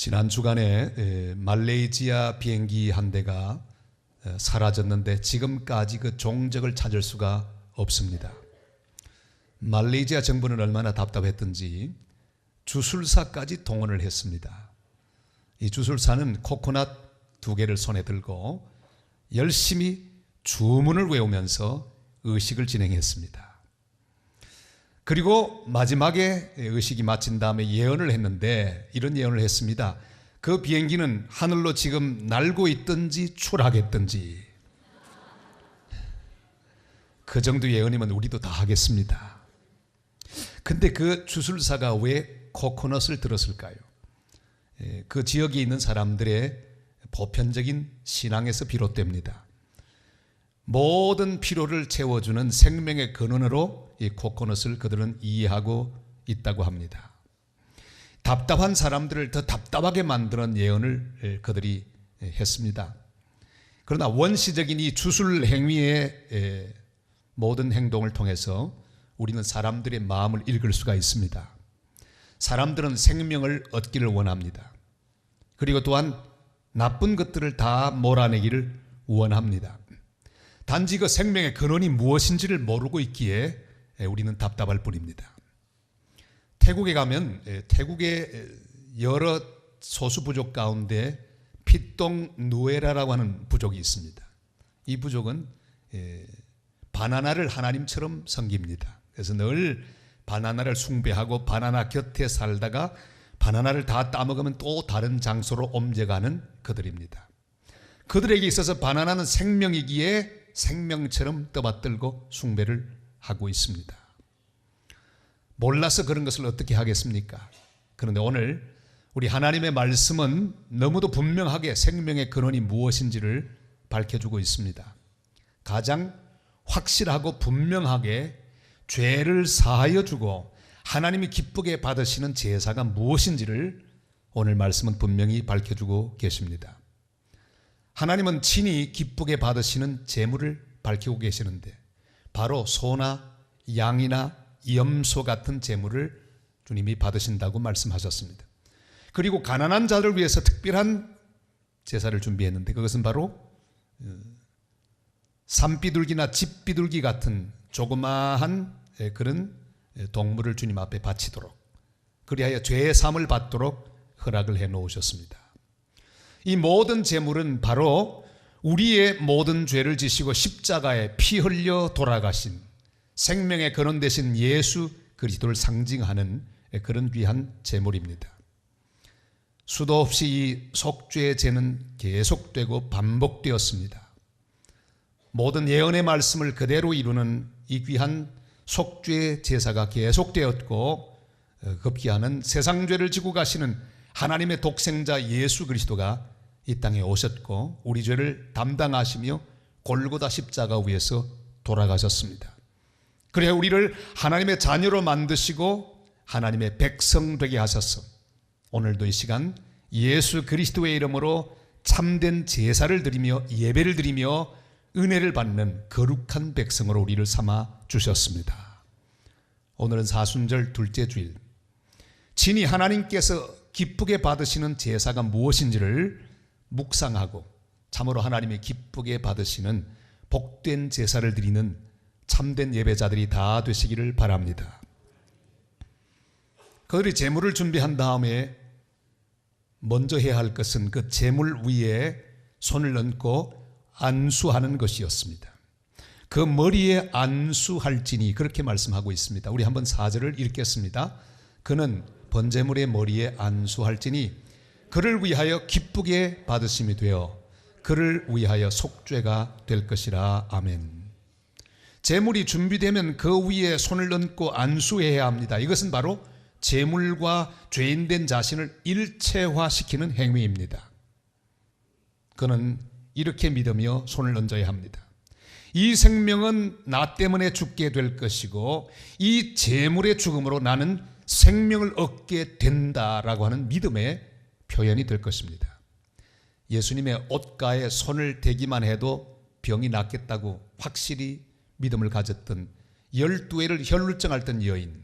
지난 주간에 말레이시아 비행기 한 대가 사라졌는데 지금까지 그 종적을 찾을 수가 없습니다. 말레이시아 정부는 얼마나 답답했던지 주술사까지 동원을 했습니다. 이 주술사는 코코넛 2개를 손에 들고 열심히 주문을 외우면서 의식을 진행했습니다. 그리고 마지막에 의식이 마친 다음에 예언을 했는데 이런 예언을 했습니다. 그 비행기는 하늘로 지금 날고 있든지 추락했든지 그 정도 예언이면 우리도 다 하겠습니다. 근데 그 주술사가 왜 코코넛을 들었을까요? 그 지역에 있는 사람들의 보편적인 신앙에서 비롯됩니다. 모든 필요를 채워주는 생명의 근원으로 이 코코넛을 그들은 이해하고 있다고 합니다. 답답한 사람들을 더 답답하게 만드는 예언을 그들이 했습니다. 그러나 원시적인 이 주술 행위의 모든 행동을 통해서 우리는 사람들의 마음을 읽을 수가 있습니다. 사람들은 생명을 얻기를 원합니다. 그리고 또한 나쁜 것들을 다 몰아내기를 원합니다. 단지 그 생명의 근원이 무엇인지를 모르고 있기에 우리는 답답할 뿐입니다. 태국에 가면 태국의 여러 소수 부족 가운데 피똥 누에라라고 하는 부족이 있습니다. 이 부족은 바나나를 하나님처럼 섬깁니다. 그래서 늘 바나나를 숭배하고 바나나 곁에 살다가 바나나를 다 따먹으면 또 다른 장소로 옮겨가는 그들입니다. 그들에게 있어서 바나나는 생명이기에 생명처럼 떠받들고 숭배를 하고 있습니다. 몰라서 그런 것을 어떻게 하겠습니까? 그런데 오늘 우리 하나님의 말씀은 너무도 분명하게 생명의 근원이 무엇인지를 밝혀주고 있습니다. 가장 확실하고 분명하게 죄를 사하여 주고 하나님이 기쁘게 받으시는 제사가 무엇인지를 오늘 말씀은 분명히 밝혀주고 계십니다. 하나님은 친히 기쁘게 받으시는 제물을 밝히고 계시는데 바로 소나 양이나 염소 같은 제물을 주님이 받으신다고 말씀하셨습니다. 그리고 가난한 자를 위해서 특별한 제사를 준비했는데 그것은 바로 산비둘기나 집비둘기 같은 조그마한 그런 동물을 주님 앞에 바치도록 그리하여 죄의 사함을 받도록 허락을 해 놓으셨습니다. 이 모든 제물은 바로 우리의 모든 죄를 지시고 십자가에 피 흘려 돌아가신 생명의 근원 되신 예수 그리스도를 상징하는 그런 귀한 제물입니다. 수도 없이 이 속죄의 죄는 계속되고 반복되었습니다. 모든 예언의 말씀을 그대로 이루는 이 귀한 속죄의 제사가 계속되었고 급기야는 세상 죄를 지고 가시는 하나님의 독생자 예수 그리스도가 이 땅에 오셨고 우리 죄를 담당하시며 골고다 십자가 위에서 돌아가셨습니다. 그래야 우리를 하나님의 자녀로 만드시고 하나님의 백성 되게 하셔서 오늘도 이 시간 예수 그리스도의 이름으로 참된 제사를 드리며 예배를 드리며 은혜를 받는 거룩한 백성으로 우리를 삼아 주셨습니다. 오늘은 사순절 둘째 주일, 친히 하나님께서 기쁘게 받으시는 제사가 무엇인지를 묵상하고 참으로 하나님이 기쁘게 받으시는 복된 제사를 드리는 참된 예배자들이 다 되시기를 바랍니다. 그들이 제물을 준비한 다음에 먼저 해야 할 것은 그 제물 위에 손을 얹고 안수하는 것이었습니다. 그 머리에 안수할지니 그렇게 말씀하고 있습니다. 우리 한번 4절을 읽겠습니다. 그는 번제물의 머리에 안수할지니 그를 위하여 기쁘게 받으심이 되어 그를 위하여 속죄가 될 것이라. 아멘. 제물이 준비되면 그 위에 손을 얹고 안수해야 합니다. 이것은 바로 제물과 죄인된 자신을 일체화시키는 행위입니다. 그는 이렇게 믿으며 손을 얹어야 합니다. 이 생명은 나 때문에 죽게 될 것이고 이 제물의 죽음으로 나는 생명을 얻게 된다라고 하는 믿음의 표현이 될 것입니다. 예수님의 옷가에 손을 대기만 해도 병이 낫겠다고 확실히 믿음을 가졌던 12회를 혈루증 앓던 여인,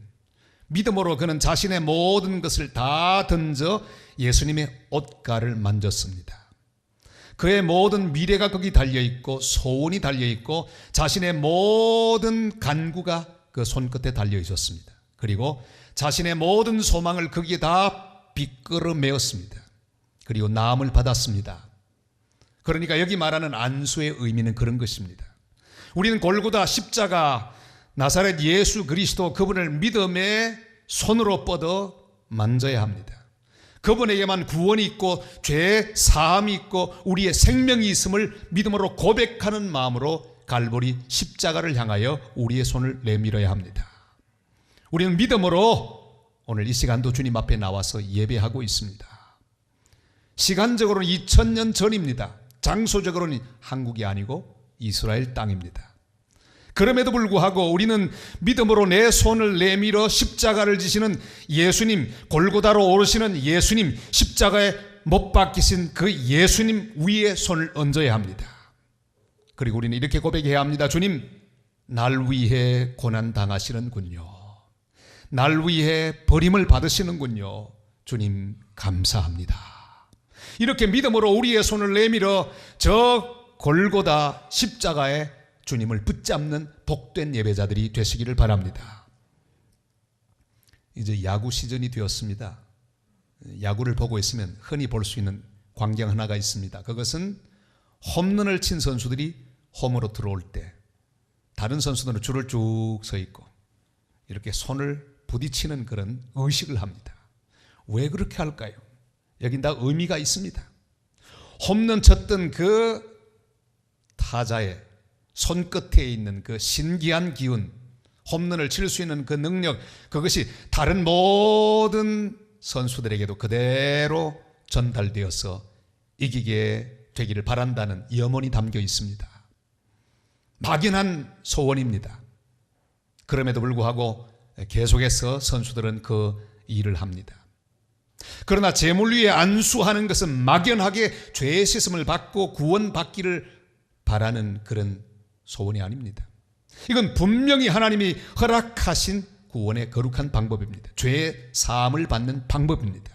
믿음으로 그는 자신의 모든 것을 다 던져 예수님의 옷가를 만졌습니다. 그의 모든 미래가 거기 달려있고 소원이 달려있고 자신의 모든 간구가 그 손끝에 달려있었습니다. 그리고 자신의 모든 소망을 거기에 다 빗끌어 메었습니다. 그리고 나음을 받았습니다. 그러니까 여기 말하는 안수의 의미는 그런 것입니다. 우리는 골고다 십자가 나사렛 예수 그리스도 그분을 믿음의 손으로 뻗어 만져야 합니다. 그분에게만 구원이 있고 죄 사함이 있고 우리의 생명이 있음을 믿음으로 고백하는 마음으로 갈보리 십자가를 향하여 우리의 손을 내밀어야 합니다. 우리는 믿음으로 오늘 이 시간도 주님 앞에 나와서 예배하고 있습니다. 시간적으로는 2000년 전입니다. 장소적으로는 한국이 아니고 이스라엘 땅입니다. 그럼에도 불구하고 우리는 믿음으로 내 손을 내밀어 십자가를 지시는 예수님, 골고다로 오르시는 예수님, 십자가에 못 박히신 그 예수님 위에 손을 얹어야 합니다. 그리고 우리는 이렇게 고백해야 합니다. 주님, 날 위해 고난 당하시는군요. 날 위해 버림을 받으시는군요. 주님 감사합니다. 이렇게 믿음으로 우리의 손을 내밀어 저 골고다 십자가에 주님을 붙잡는 복된 예배자들이 되시기를 바랍니다. 이제 야구 시즌이 되었습니다. 야구를 보고 있으면 흔히 볼 수 있는 광경 하나가 있습니다. 그것은 홈런을 친 선수들이 홈으로 들어올 때 다른 선수들은 줄을 쭉 서 있고 이렇게 손을 부딪히는 그런 의식을 합니다. 왜 그렇게 할까요? 여긴 다 의미가 있습니다. 홈런 쳤던 그 타자의 손끝에 있는 그 신기한 기운, 홈런을 칠 수 있는 그 능력, 그것이 다른 모든 선수들에게도 그대로 전달되어서 이기게 되기를 바란다는 염원이 담겨 있습니다. 막연한 소원입니다. 그럼에도 불구하고 계속해서 선수들은 그 일을 합니다. 그러나 재물 위에 안수하는 것은 막연하게 죄의 씻음을 받고 구원받기를 바라는 그런 소원이 아닙니다. 이건 분명히 하나님이 허락하신 구원의 거룩한 방법입니다. 죄의 사함을 받는 방법입니다.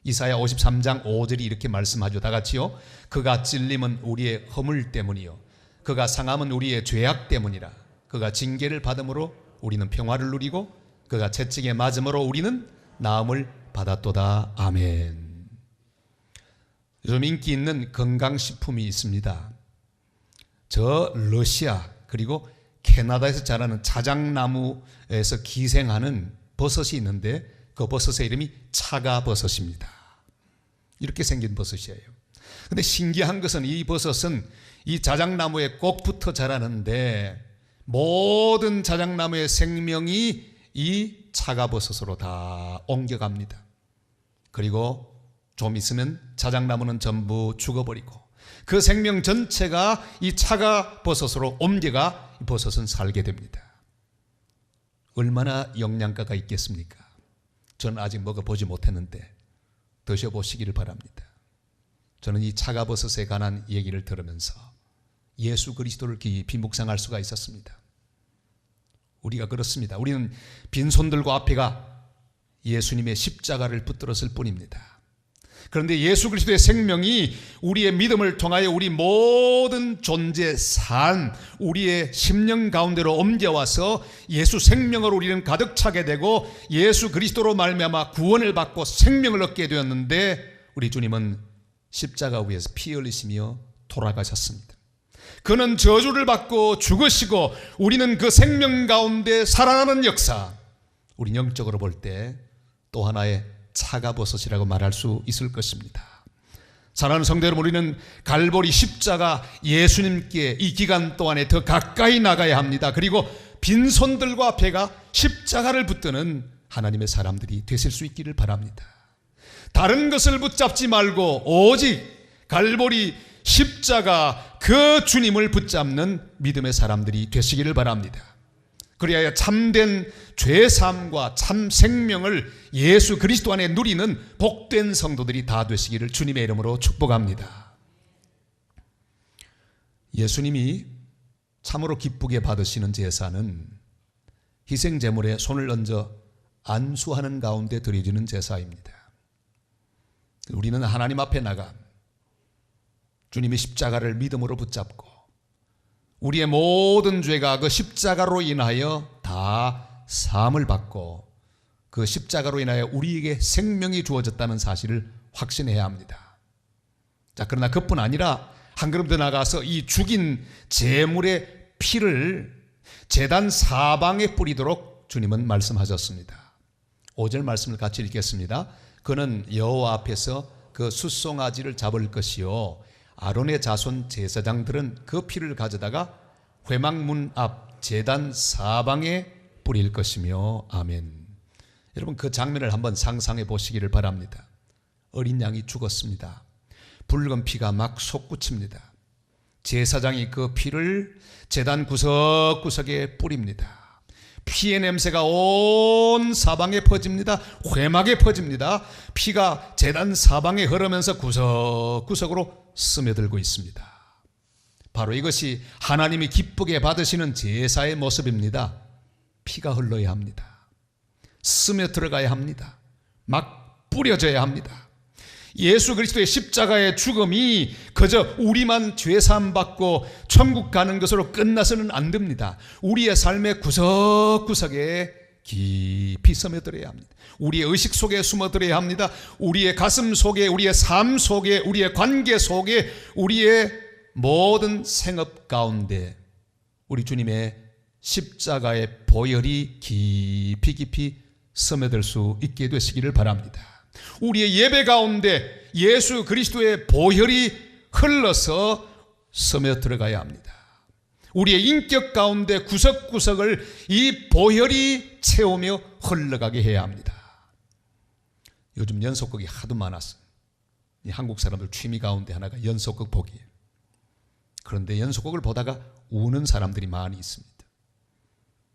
이사야 53장 5절이 이렇게 말씀하죠. 다 같이요. 그가 찔림은 우리의 허물 때문이요 그가 상함은 우리의 죄악 때문이라. 그가 징계를 받음으로 우리는 평화를 누리고 그가 채찍에 맞음으로 우리는 나음을 받았도다. 아멘. 요즘 인기 있는 건강식품이 있습니다. 저 러시아 그리고 캐나다에서 자라는 자작나무에서 기생하는 버섯이 있는데 그 버섯의 이름이 차가버섯입니다. 이렇게 생긴 버섯이에요. 그런데 신기한 것은 이 버섯은 이 자작나무에 꼭 붙어 자라는데 모든 자작나무의 생명이 이 차가버섯으로 다 옮겨갑니다. 그리고 좀 있으면 자작나무는 전부 죽어버리고 그 생명 전체가 이 차가버섯으로 옮겨가 버섯은 살게 됩니다. 얼마나 영양가가 있겠습니까? 저는 아직 먹어보지 못했는데 드셔보시기를 바랍니다. 저는 이 차가버섯에 관한 얘기를 들으면서 예수 그리스도를 깊이 묵상할 수가 있었습니다. 우리가 그렇습니다. 우리는 빈손들과 앞에가 예수님의 십자가를 붙들었을 뿐입니다. 그런데 예수 그리스도의 생명이 우리의 믿음을 통하여 우리 모든 존재, 삶, 우리의 심령 가운데로 옮겨와서 예수 생명으로 우리는 가득 차게 되고 예수 그리스도로 말미암아 구원을 받고 생명을 얻게 되었는데 우리 주님은 십자가 위에서 피 흘리시며 돌아가셨습니다. 그는 저주를 받고 죽으시고 우리는 그 생명 가운데 살아나는 역사, 우리 영적으로 볼 때 또 하나의 차가버섯이라고 말할 수 있을 것입니다. 사랑하는 성도 여러분, 우리는 갈보리 십자가 예수님께 이 기간 동안에 더 가까이 나가야 합니다. 그리고 빈손들과 배가 십자가를 붙드는 하나님의 사람들이 되실 수 있기를 바랍니다. 다른 것을 붙잡지 말고 오직 갈보리 십자가 그 주님을 붙잡는 믿음의 사람들이 되시기를 바랍니다. 그리하여 참된 죄사함과 참 생명을 예수 그리스도 안에 누리는 복된 성도들이 다 되시기를 주님의 이름으로 축복합니다. 예수님이 참으로 기쁘게 받으시는 제사는 희생제물에 손을 얹어 안수하는 가운데 드려지는 제사입니다. 우리는 하나님 앞에 나가 주님의 십자가를 믿음으로 붙잡고 우리의 모든 죄가 그 십자가로 인하여 다 사함을 받고 그 십자가로 인하여 우리에게 생명이 주어졌다는 사실을 확신해야 합니다. 자, 그러나 그뿐 아니라 한 걸음 더 나가서 이 죽인 제물의 피를 제단 사방에 뿌리도록 주님은 말씀하셨습니다. 5절 말씀을 같이 읽겠습니다. 그는 여호와 앞에서 그 숫송아지를 잡을 것이요 아론의 자손 제사장들은 그 피를 가져다가 회막문 앞 제단 사방에 뿌릴 것이며 아멘. 여러분, 그 장면을 한번 상상해 보시기를 바랍니다. 어린 양이 죽었습니다. 붉은 피가 막 솟구칩니다. 제사장이 그 피를 제단 구석구석에 뿌립니다. 피의 냄새가 온 사방에 퍼집니다. 회막에 퍼집니다. 피가 제단 사방에 흐르면서 구석구석으로 스며들고 있습니다. 바로 이것이 하나님이 기쁘게 받으시는 제사의 모습입니다. 피가 흘러야 합니다. 스며 들어가야 합니다. 막 뿌려져야 합니다. 예수 그리스도의 십자가의 죽음이 그저 우리만 죄사함 받고 천국 가는 것으로 끝나서는 안 됩니다. 우리의 삶의 구석구석에 깊이 스며들어야 합니다. 우리의 의식 속에 숨어들어야 합니다. 우리의 가슴 속에, 우리의 삶 속에, 우리의 관계 속에, 우리의 모든 생업 가운데 우리 주님의 십자가의 보혈이 깊이 스며들 수 있게 되시기를 바랍니다. 우리의 예배 가운데 예수 그리스도의 보혈이 흘러서 스며 들어가야 합니다. 우리의 인격 가운데 구석구석을 이 보혈이 채우며 흘러가게 해야 합니다. 요즘 연속극이 하도 많았어요. 이 한국 사람들 취미 가운데 하나가 연속극 보기예요. 그런데 연속극을 보다가 우는 사람들이 많이 있습니다.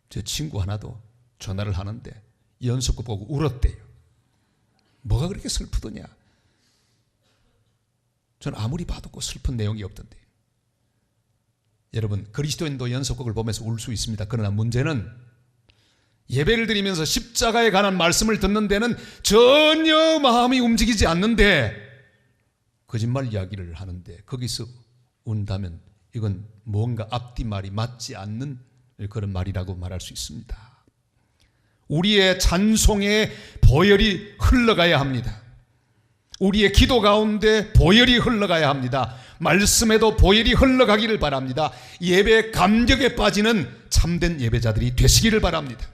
제 친구 하나도 전화를 하는데 연속극 보고 울었대요. 뭐가 그렇게 슬프더냐? 저는 아무리 봐도 슬픈 내용이 없던데. 여러분, 그리스도인도 연속극을 보면서 울 수 있습니다. 그러나 문제는 예배를 드리면서 십자가에 관한 말씀을 듣는 데는 전혀 마음이 움직이지 않는데 거짓말 이야기를 하는데 거기서 운다면 이건 뭔가 앞뒤말이 맞지 않는 그런 말이라고 말할 수 있습니다. 우리의 찬송에 보혈이 흘러가야 합니다. 우리의 기도 가운데 보혈이 흘러가야 합니다. 말씀에도 보혈이 흘러가기를 바랍니다. 예배 감격에 빠지는 참된 예배자들이 되시기를 바랍니다.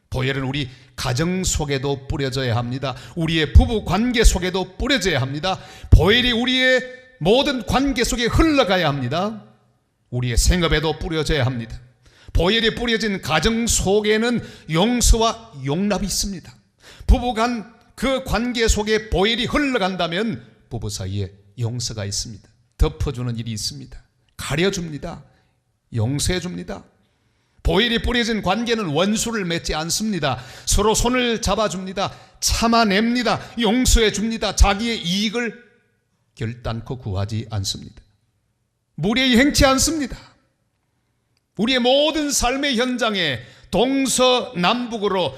보혈은 우리 가정 속에도 뿌려져야 합니다. 우리의 부부 관계 속에도 뿌려져야 합니다. 보혈이 우리의 모든 관계 속에 흘러가야 합니다. 우리의 생업에도 뿌려져야 합니다. 보혈이 뿌려진 가정 속에는 용서와 용납이 있습니다. 부부간 그 관계 속에 보혈이 흘러간다면 부부 사이에 용서가 있습니다. 덮어주는 일이 있습니다. 가려줍니다. 용서해줍니다. 보혈이 뿌려진 관계는 원수를 맺지 않습니다. 서로 손을 잡아줍니다. 참아냅니다. 용서해줍니다. 자기의 이익을 결단코 구하지 않습니다. 무례히 행치 않습니다. 우리의 모든 삶의 현장에 동서남북으로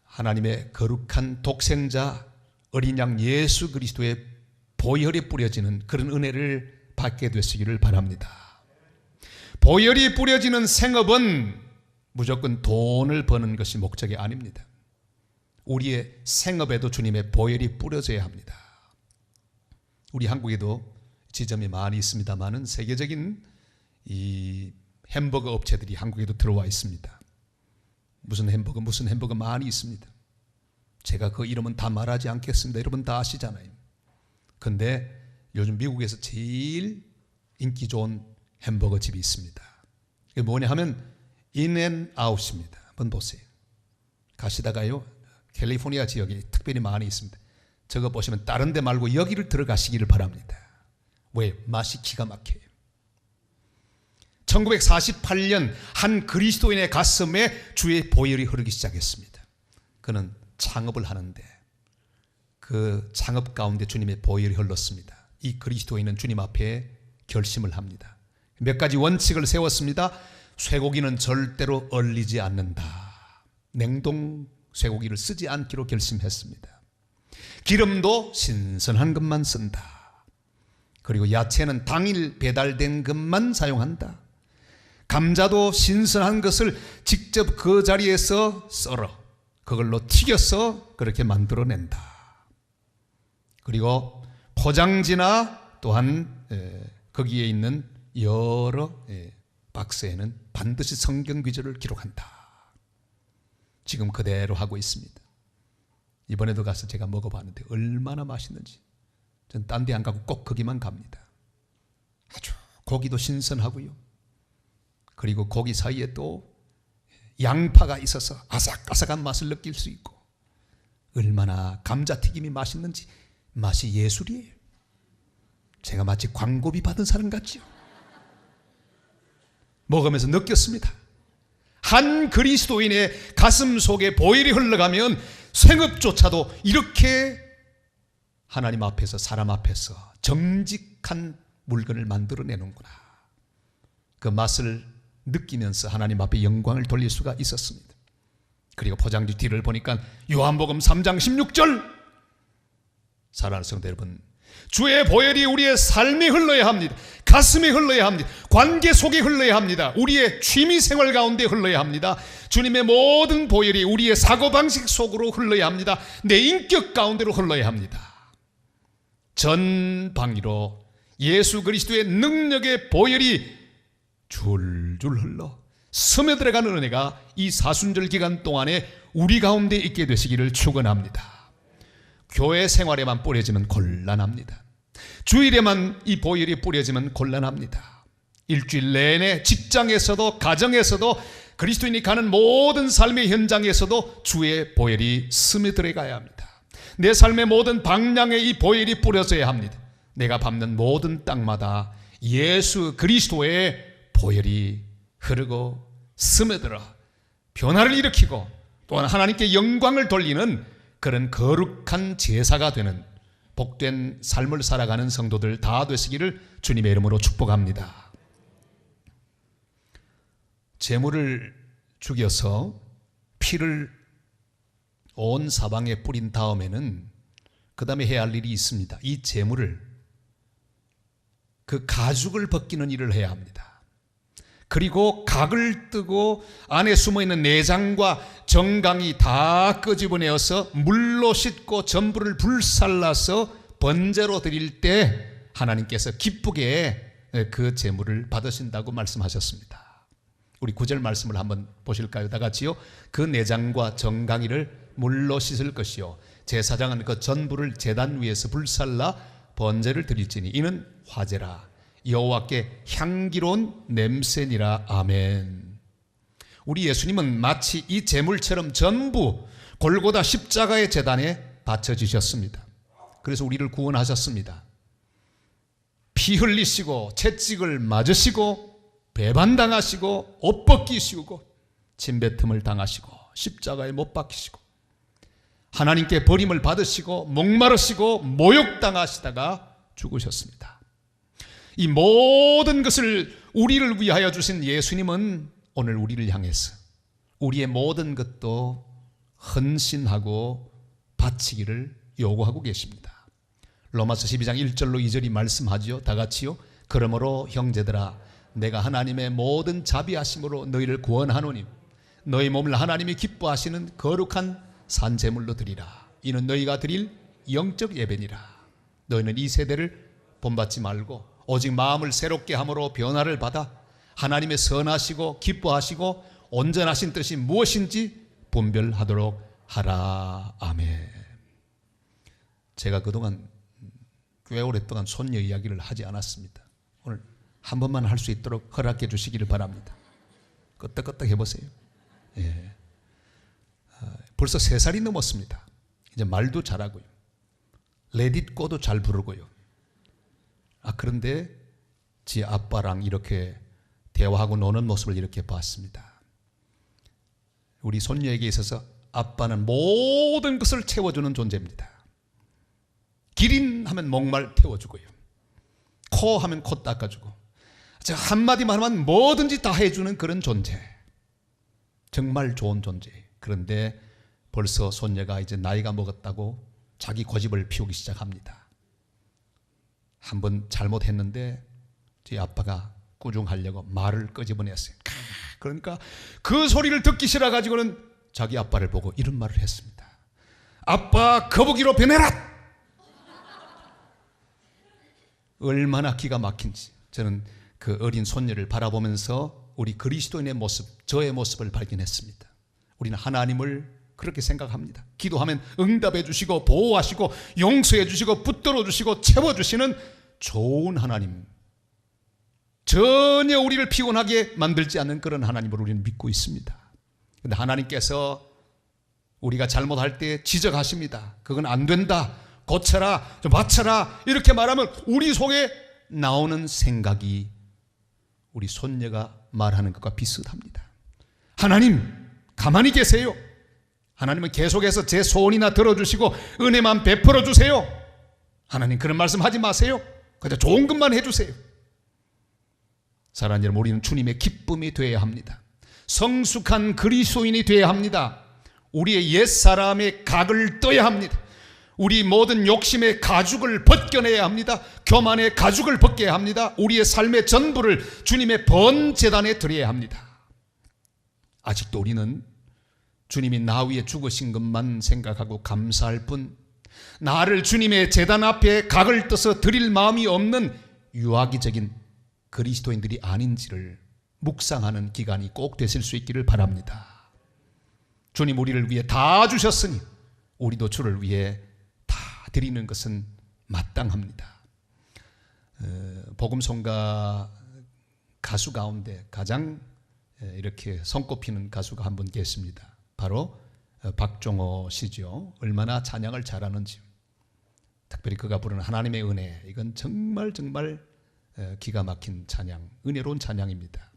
하나님의 거룩한 독생자 어린 양 예수 그리스도의 보혈이 뿌려지는 그런 은혜를 받게 되시기를 바랍니다. 보혈이 뿌려지는 생업은 무조건 돈을 버는 것이 목적이 아닙니다. 우리의 생업에도 주님의 보혈이 뿌려져야 합니다. 우리 한국에도 지점이 많이 있습니다만은 세계적인 이 햄버거 업체들이 한국에도 들어와 있습니다. 무슨 햄버거 많이 있습니다. 제가 그 이름은 다 말하지 않겠습니다. 여러분 다 아시잖아요. 근데 요즘 미국에서 제일 인기 좋은 햄버거 집이 있습니다. 그게 뭐냐 하면 인앤아웃입니다. 한번 보세요. 가시다가요 캘리포니아 지역에 특별히 많이 있습니다. 저거 보시면 다른 데 말고 여기를 들어가시기를 바랍니다. 왜? 맛이 기가 막혀요. 1948년 한 그리스도인의 가슴에 주의 보혈이 흐르기 시작했습니다. 그는 창업을 하는데 그 창업 가운데 주님의 보혈이 흘렀습니다. 이 그리스도인은 주님 앞에 결심을 합니다. 몇 가지 원칙을 세웠습니다. 쇠고기는 절대로 얼리지 않는다. 냉동 쇠고기를 쓰지 않기로 결심했습니다. 기름도 신선한 것만 쓴다. 그리고 야채는 당일 배달된 것만 사용한다. 감자도 신선한 것을 직접 그 자리에서 썰어 그걸로 튀겨서 그렇게 만들어낸다. 그리고 포장지나 또한 거기에 있는 여러 박스에는 반드시 성경 구절을 기록한다. 지금 그대로 하고 있습니다. 이번에도 가서 제가 먹어봤는데 얼마나 맛있는지. 전 딴 데 안 가고 꼭 거기만 갑니다. 아주 고기도 신선하고요. 그리고 고기 사이에 또 양파가 있어서 아삭아삭한 맛을 느낄 수 있고, 얼마나 감자튀김이 맛있는지 맛이 예술이에요. 제가 마치 광고비 받은 사람 같지요. 먹으면서 느꼈습니다. 한 그리스도인의 가슴 속에 보혈이 흘러가면 생업조차도 이렇게 하나님 앞에서, 사람 앞에서 정직한 물건을 만들어내는구나. 그 맛을 느끼면서 하나님 앞에 영광을 돌릴 수가 있었습니다. 그리고 포장지 뒤를 보니까 요한복음 3장 16절, 사랑하는 성도 여러분, 주의 보혈이 우리의 삶에 흘러야 합니다. 가슴에 흘러야 합니다. 관계 속에 흘러야 합니다. 우리의 취미생활 가운데 흘러야 합니다. 주님의 모든 보혈이 우리의 사고방식 속으로 흘러야 합니다. 내 인격 가운데로 흘러야 합니다. 전방위로 예수 그리스도의 능력의 보혈이 줄줄 흘러 스며들어가는 은혜가 이 사순절 기간 동안에 우리 가운데 있게 되시기를 축원합니다. 교회 생활에만 뿌려지면 곤란합니다. 주일에만 이 보혈이 뿌려지면 곤란합니다. 일주일 내내 직장에서도 가정에서도 그리스도인이 가는 모든 삶의 현장에서도 주의 보혈이 스며들어가야 합니다. 내 삶의 모든 방향에 이 보혈이 뿌려져야 합니다. 내가 밟는 모든 땅마다 예수 그리스도의 보혈이 흐르고 스며들어 변화를 일으키고 또한 하나님께 영광을 돌리는 그런 거룩한 제사가 되는 복된 삶을 살아가는 성도들 다 되시기를 주님의 이름으로 축복합니다. 제물을 죽여서 피를 온 사방에 뿌린 다음에는 그 다음에 해야 할 일이 있습니다. 이 제물을, 그 가죽을 벗기는 일을 해야 합니다. 그리고 각을 뜨고 안에 숨어있는 내장과 정강이 다 끄집어내어서 물로 씻고 전부를 불살라서 번제로 드릴 때 하나님께서 기쁘게 그 제물을 받으신다고 말씀하셨습니다. 우리 9절 말씀을 한번 보실까요? 다 같이요. 그 내장과 정강이를 물로 씻을 것이요 제사장은 그 전부를 제단 위에서 불살라 번제를 드릴지니 이는 화제라 여호와께 향기로운 냄새니라. 아멘. 우리 예수님은 마치 이 제물처럼 전부 골고다 십자가의 제단에 바쳐지셨습니다. 그래서 우리를 구원하셨습니다. 피 흘리시고 채찍을 맞으시고 배반당하시고 옷 벗기시고 침뱉음을 당하시고 십자가에 못 박히시고 하나님께 버림을 받으시고 목마르시고 모욕당하시다가 죽으셨습니다. 이 모든 것을 우리를 위하여 주신 예수님은 오늘 우리를 향해서 우리의 모든 것도 헌신하고 바치기를 요구하고 계십니다. 로마서 12장 1절로 2절이 말씀하죠. 다 같이요. 그러므로 형제들아 내가 하나님의 모든 자비하심으로 너희를 구원하노니 너희 몸을 하나님이 기뻐하시는 거룩한 산제물로 드리라. 이는 너희가 드릴 영적 예배니라. 너희는 이 세대를 본받지 말고 오직 마음을 새롭게 함으로 변화를 받아 하나님의 선하시고 기뻐하시고 온전하신 뜻이 무엇인지 분별하도록 하라. 아멘. 제가 그동안 꽤 오랫동안 손녀 이야기를 하지 않았습니다. 오늘 한 번만 할 수 있도록 허락해 주시기를 바랍니다. 끄떡끄떡 해보세요. 예. 벌써 3살이 넘었습니다. 이제 말도 잘하고요. 레딧고도 잘 부르고요. 그런데 지 아빠랑 이렇게 대화하고 노는 모습을 이렇게 봤습니다. 우리 손녀에게 있어서 아빠는 모든 것을 채워주는 존재입니다. 기린 하면 목말 태워주고요. 코 하면 코 닦아주고 한마디만 하면 뭐든지 다 해주는 그런 존재. 정말 좋은 존재. 그런데 벌써 손녀가 이제 나이가 먹었다고 자기 고집을 피우기 시작합니다. 한번 잘못했는데 제 아빠가 꾸중하려고 말을 끄집어냈어요. 그러니까 그 소리를 듣기 싫어가지고는 자기 아빠를 보고 이런 말을 했습니다. 아빠, 거북이로 변해라! 얼마나 기가 막힌지. 저는 그 어린 손녀를 바라보면서 우리 그리스도인의 모습, 저의 모습을 발견했습니다. 우리는 하나님을 그렇게 생각합니다. 기도하면 응답해 주시고 보호하시고 용서해 주시고 붙들어 주시고 채워 주시는 좋은 하나님, 전혀 우리를 피곤하게 만들지 않는 그런 하나님을 우리는 믿고 있습니다. 그런데 하나님께서 우리가 잘못할 때 지적하십니다. 그건 안 된다, 고쳐라, 좀 맞춰라, 이렇게 말하면 우리 속에 나오는 생각이 우리 손녀가 말하는 것과 비슷합니다. 하나님 가만히 계세요. 하나님은 계속해서 제 소원이나 들어주시고 은혜만 베풀어 주세요. 하나님 그런 말씀 하지 마세요. 그냥 좋은 것만 해주세요. 사랑하는 여러분, 우리는 주님의 기쁨이 되어야 합니다. 성숙한 그리스도인이 되어야 합니다. 우리의 옛사람의 각을 떠야 합니다. 우리 모든 욕심의 가죽을 벗겨내야 합니다. 교만의 가죽을 벗겨야 합니다. 우리의 삶의 전부를 주님의 번제단에 드려야 합니다. 아직도 우리는 주님이 나 위에 죽으신 것만 생각하고 감사할 뿐, 나를 주님의 제단 앞에 각을 떠서 드릴 마음이 없는 유아기적인 그리스도인들이 아닌지를 묵상하는 기간이 꼭 되실 수 있기를 바랍니다. 주님 우리를 위해 다 주셨으니 우리도 주를 위해 다 드리는 것은 마땅합니다. 복음송가 가수 가운데 가장 이렇게 손꼽히는 가수가 한 분 계십니다. 바로 박종호 씨죠. 얼마나 찬양을 잘하는지. 특별히 그가 부르는 하나님의 은혜, 이건 정말 기가 막힌 찬양, 은혜로운 찬양입니다.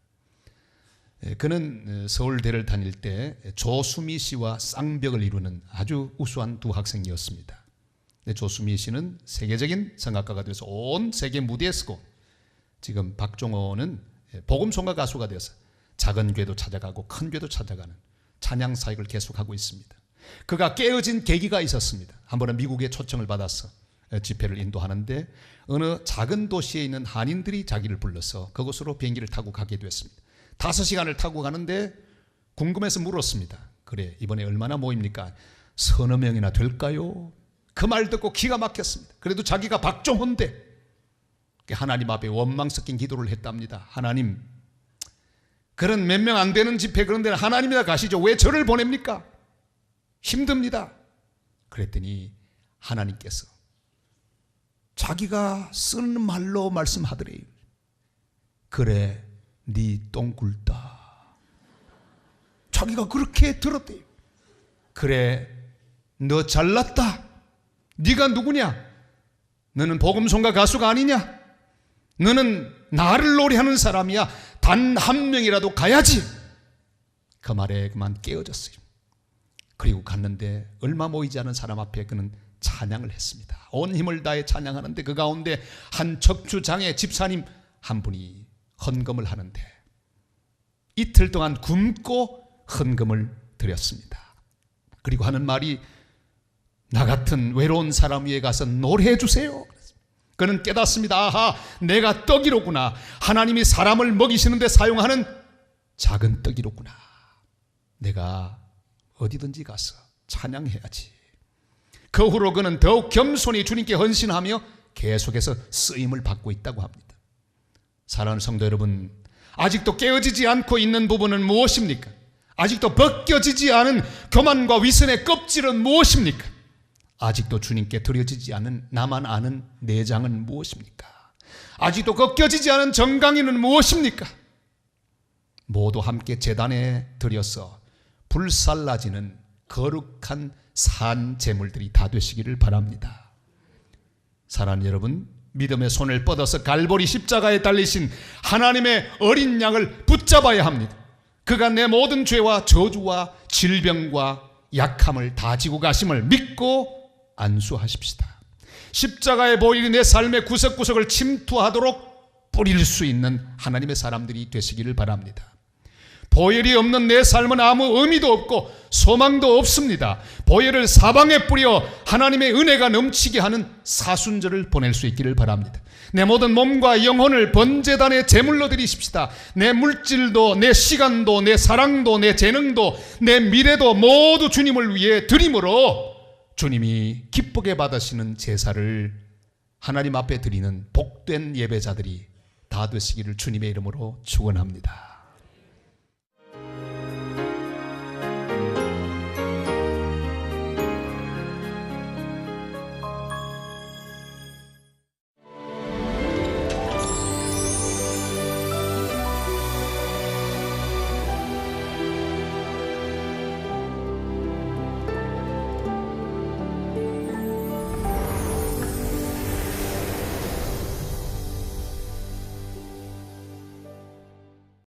그는 서울대를 다닐 때 조수미 씨와 쌍벽을 이루는 아주 우수한 두 학생이었습니다. 조수미 씨는 세계적인 성악가가 돼서 온 세계 무대에 서고, 지금 박종호는 복음송가 가수가 되어서 작은 교회도 찾아가고 큰 교회도 찾아가는 찬양 사역을 계속하고 있습니다. 그가 깨어진 계기가 있었습니다. 한 번은 미국에 초청을 받아서 집회를 인도하는데 어느 작은 도시에 있는 한인들이 자기를 불러서 그곳으로 비행기를 타고 가게 됐습니다. 5시간을 타고 가는데 궁금해서 물었습니다. 그래, 이번에 얼마나 모입니까? 서너 명이나 될까요? 그 말 듣고 기가 막혔습니다. 그래도 자기가 박종호인데 하나님 앞에 원망 섞인 기도를 했답니다. 하나님, 그런 몇 명 안 되는 집회 그런 데는 하나님이나 가시죠. 왜 저를 보냅니까? 힘듭니다. 그랬더니 하나님께서 자기가 쓰는 말로 말씀하더래요. 그래, 네 똥 굵다. 자기가 그렇게 들었대요. 그래, 너 잘났다. 네가 누구냐? 너는 복음송가 가수가 아니냐? 너는 나를 노래하는 사람이야. 단 한 명이라도 가야지. 그 말에 그만 깨어졌어요. 그리고 갔는데 얼마 모이지 않은 사람 앞에 그는 찬양을 했습니다. 온 힘을 다해 찬양하는데 그 가운데 한 척추장애 집사님 한 분이 헌금을 하는데 이틀 동안 굶고 헌금을 드렸습니다. 그리고 하는 말이, 나 같은 외로운 사람 위에 가서 노래해 주세요. 그는 깨닫습니다. 아하, 내가 떡이로구나. 하나님이 사람을 먹이시는데 사용하는 작은 떡이로구나. 내가 어디든지 가서 찬양해야지. 그 후로 그는 더욱 겸손히 주님께 헌신하며 계속해서 쓰임을 받고 있다고 합니다. 사랑하는 성도 여러분, 아직도 깨어지지 않고 있는 부분은 무엇입니까? 아직도 벗겨지지 않은 교만과 위선의 껍질은 무엇입니까? 아직도 주님께 드려지지 않은 나만 아는 내장은 무엇입니까? 아직도 벗겨지지 않은 정강이는 무엇입니까? 모두 함께 제단에 드려서 불살라지는 거룩한 산 제물들이 다 되시기를 바랍니다. 사랑하는 여러분, 믿음의 손을 뻗어서 갈보리 십자가에 달리신 하나님의 어린 양을 붙잡아야 합니다. 그가 내 모든 죄와 저주와 질병과 약함을 다 지고 가심을 믿고 안수하십시다. 십자가의 보혈이 내 삶의 구석구석을 침투하도록 뿌릴 수 있는 하나님의 사람들이 되시기를 바랍니다. 보혈이 없는 내 삶은 아무 의미도 없고 소망도 없습니다. 보혈을 사방에 뿌려 하나님의 은혜가 넘치게 하는 사순절을 보낼 수 있기를 바랍니다. 내 모든 몸과 영혼을 번제단에 제물로 드리십시다. 내 물질도, 내 시간도, 내 사랑도, 내 재능도, 내 미래도 모두 주님을 위해 드림으로 주님이 기쁘게 받으시는 제사를 하나님 앞에 드리는 복된 예배자들이 다 되시기를 주님의 이름으로 축원합니다.